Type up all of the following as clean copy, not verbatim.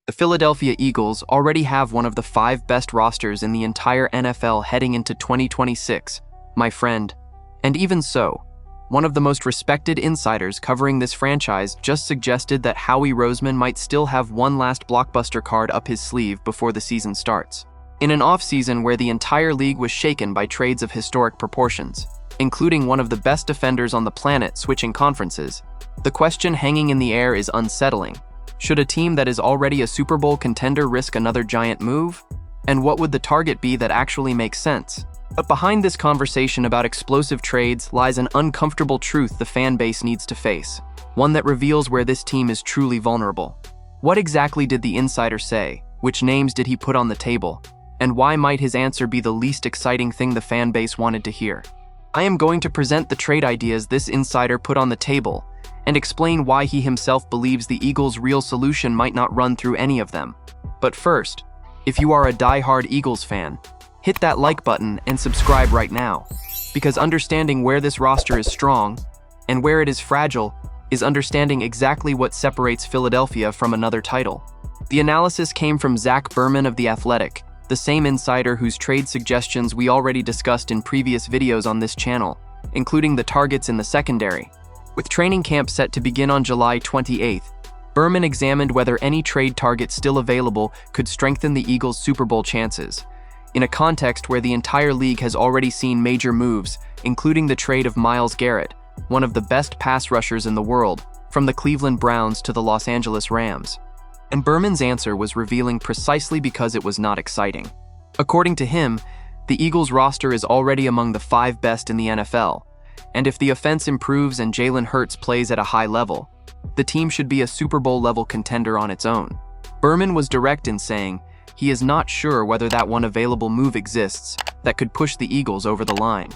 The Philadelphia Eagles already have one of the 5 best rosters in the entire NFL heading into 2026, my friend. And even so, one of the most respected insiders covering this franchise just suggested that Howie Roseman might still have one last blockbuster card up his sleeve before the season starts. In an offseason where the entire league was shaken by trades of historic proportions, including one of the best defenders on the planet switching conferences, the question hanging in the air is unsettling. Should a team that is already a Super Bowl contender risk another giant move? And what would the target be that actually makes sense? But behind this conversation about explosive trades lies an uncomfortable truth the fan base needs to face, one that reveals where this team is truly vulnerable. What exactly did the insider say? Which names did he put on the table? And why might his answer be the least exciting thing the fan base wanted to hear? I am going to present the trade ideas this insider put on the table and explain why he himself believes the Eagles' real solution might not run through any of them. But first, if you are a die-hard Eagles fan, hit that like button and subscribe right now, because understanding where this roster is strong and where it is fragile is understanding exactly what separates Philadelphia from another title. The analysis came from Zach Berman of The Athletic, the same insider whose trade suggestions we already discussed in previous videos on this channel, including the targets in the secondary. With training camp set to begin on July 28th, Berman examined whether any trade target still available could strengthen the Eagles' Super Bowl chances, in a context where the entire league has already seen major moves, including the trade of Myles Garrett, one of the best pass rushers in the world, from the Cleveland Browns to the Los Angeles Rams. And Berman's answer was revealing precisely because it was not exciting. According to him, the Eagles' roster is already among the 5 best in the NFL, and if the offense improves and Jalen Hurts plays at a high level, the team should be a Super Bowl-level contender on its own. Berman was direct in saying he is not sure whether that one available move exists that could push the Eagles over the line,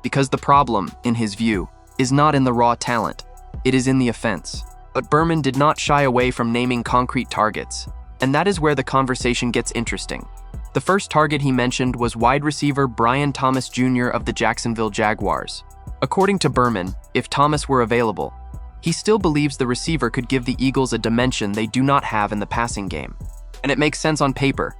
because the problem, in his view, is not in the raw talent, it is in the offense. But Berman did not shy away from naming concrete targets, and that is where the conversation gets interesting. The first target he mentioned was wide receiver Brian Thomas Jr. of the Jacksonville Jaguars. According to Berman, if Thomas were available, he still believes the receiver could give the Eagles a dimension they do not have in the passing game. And it makes sense on paper.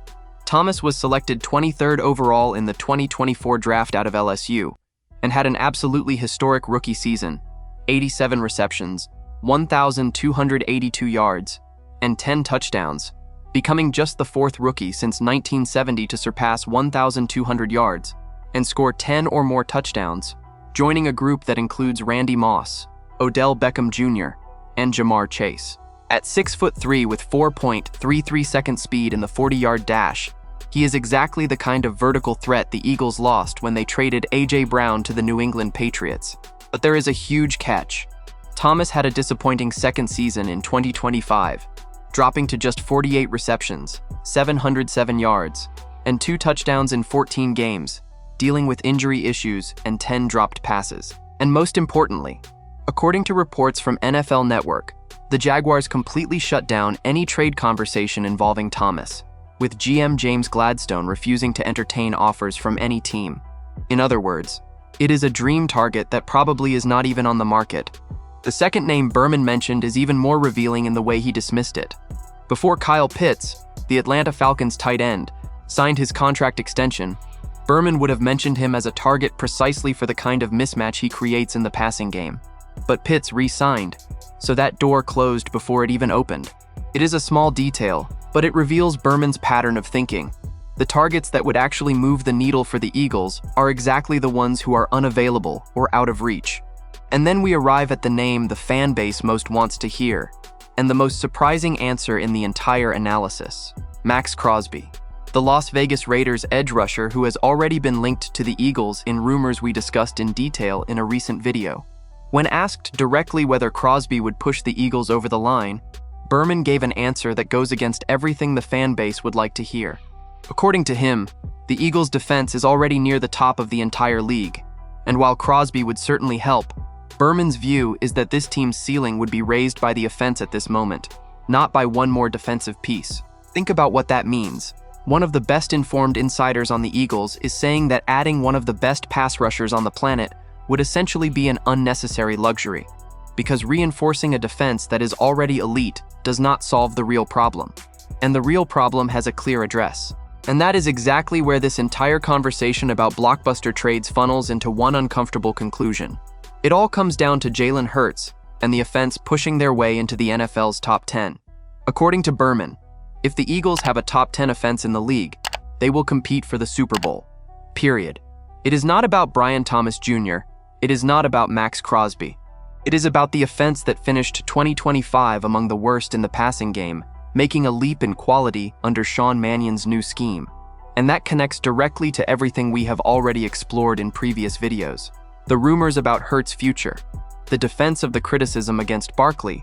Thomas was selected 23rd overall in the 2024 draft out of LSU, and had an absolutely historic rookie season, 87 receptions, 1,282 yards, and 10 touchdowns, becoming just the 4th rookie since 1970 to surpass 1,200 yards and score 10 or more touchdowns, joining a group that includes Randy Moss, Odell Beckham Jr., and Jamar Chase. At 6'3" with 4.33 second speed in the 40-yard dash, he is exactly the kind of vertical threat the Eagles lost when they traded A.J. Brown to the New England Patriots. But there is a huge catch. Thomas had a disappointing second season in 2025, dropping to just 48 receptions, 707 yards, and 2 touchdowns in 14 games, dealing with injury issues and 10 dropped passes. And most importantly, according to reports from NFL Network, the Jaguars completely shut down any trade conversation involving Thomas, with GM James Gladstone refusing to entertain offers from any team. In other words, it is a dream target that probably is not even on the market. The second name Berman mentioned is even more revealing in the way he dismissed it. Before Kyle Pitts, the Atlanta Falcons tight end, signed his contract extension, Berman would have mentioned him as a target precisely for the kind of mismatch he creates in the passing game. But Pitts re-signed, so that door closed before it even opened. It is a small detail, but it reveals Berman's pattern of thinking. The targets that would actually move the needle for the Eagles are exactly the ones who are unavailable or out of reach. And then we arrive at the name the fan base most wants to hear, and the most surprising answer in the entire analysis: Maxx Crosby, the Las Vegas Raiders edge rusher who has already been linked to the Eagles in rumors we discussed in detail in a recent video. When asked directly whether Crosby would push the Eagles over the line, Berman gave an answer that goes against everything the fan base would like to hear. According to him, the Eagles' defense is already near the top of the entire league, and while Crosby would certainly help, Berman's view is that this team's ceiling would be raised by the offense at this moment, not by one more defensive piece. Think about what that means. One of the best-informed insiders on the Eagles is saying that adding one of the best pass rushers on the planet would essentially be an unnecessary luxury, because reinforcing a defense that is already elite does not solve the real problem. and the real problem has a clear address. And that is exactly where this entire conversation about blockbuster trades funnels into one uncomfortable conclusion. It all comes down to Jalen Hurts and the offense pushing their way into the NFL's top 10. According to Berman, if the Eagles have a top 10 offense in the league, they will compete for the Super Bowl. Period. It is not about Brian Thomas Jr., it is not about Max Crosby. It is about the offense that finished 2025 among the worst in the passing game, making a leap in quality under Sean Mannion's new scheme. And that connects directly to everything we have already explored in previous videos. The rumors about Hurts' future, the defense of the criticism against Barkley,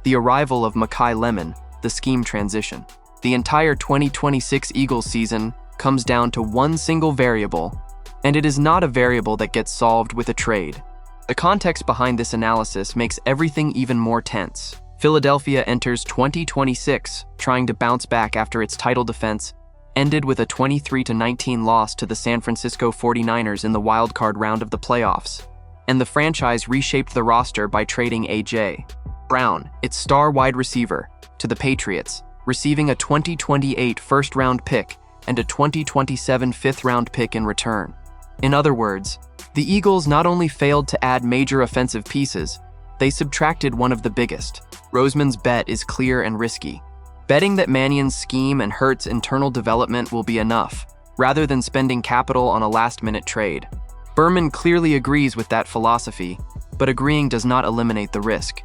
the arrival of Makai Lemon, the scheme transition. The entire 2026 Eagles season comes down to one single variable, and it is not a variable that gets solved with a trade. The context behind this analysis makes everything even more tense. Philadelphia enters 2026 trying to bounce back after its title defense ended with a 23-19 loss to the San Francisco 49ers in the wildcard round of the playoffs, and the franchise reshaped the roster by trading A.J. Brown, its star wide receiver, to the Patriots, receiving a 2028 first-round pick and a 2027 fifth-round pick in return. In other words, the Eagles not only failed to add major offensive pieces, they subtracted one of the biggest. Roseman's bet is clear and risky. Betting that Mannion's scheme and Hurts' internal development will be enough, rather than spending capital on a last-minute trade. Berman clearly agrees with that philosophy, but agreeing does not eliminate the risk.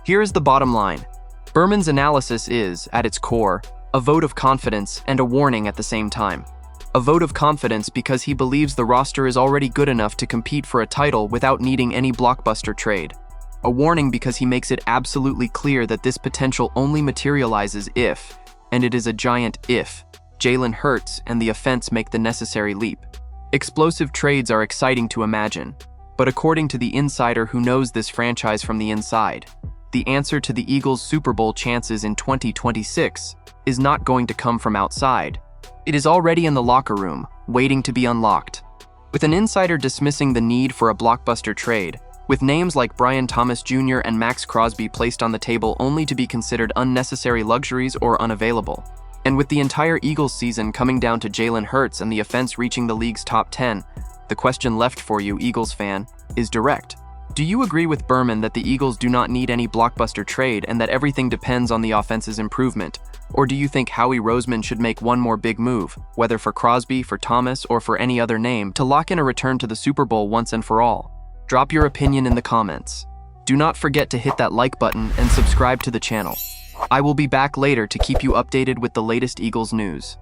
Here is the bottom line. Berman's analysis is, at its core, a vote of confidence and a warning at the same time. A vote of confidence because he believes the roster is already good enough to compete for a title without needing any blockbuster trade. A warning because he makes it absolutely clear that this potential only materializes if, and it is a giant if, Jalen Hurts and the offense make the necessary leap. Explosive trades are exciting to imagine, but according to the insider who knows this franchise from the inside, the answer to the Eagles' Super Bowl chances in 2026 is not going to come from outside. It is already in the locker room, waiting to be unlocked. With an insider dismissing the need for a blockbuster trade, with names like Brian Thomas Jr. and Max Crosby placed on the table only to be considered unnecessary luxuries or unavailable, and with the entire Eagles season coming down to Jalen Hurts and the offense reaching the league's top 10, the question left for you, Eagles fan, is direct. Do you agree with Berman that the Eagles do not need any blockbuster trade and that everything depends on the offense's improvement? Or do you think Howie Roseman should make one more big move, whether for Crosby, for Thomas, or for any other name, to lock in a return to the Super Bowl once and for all? Drop your opinion in the comments. Do not forget to hit that like button and subscribe to the channel. I will be back later to keep you updated with the latest Eagles news.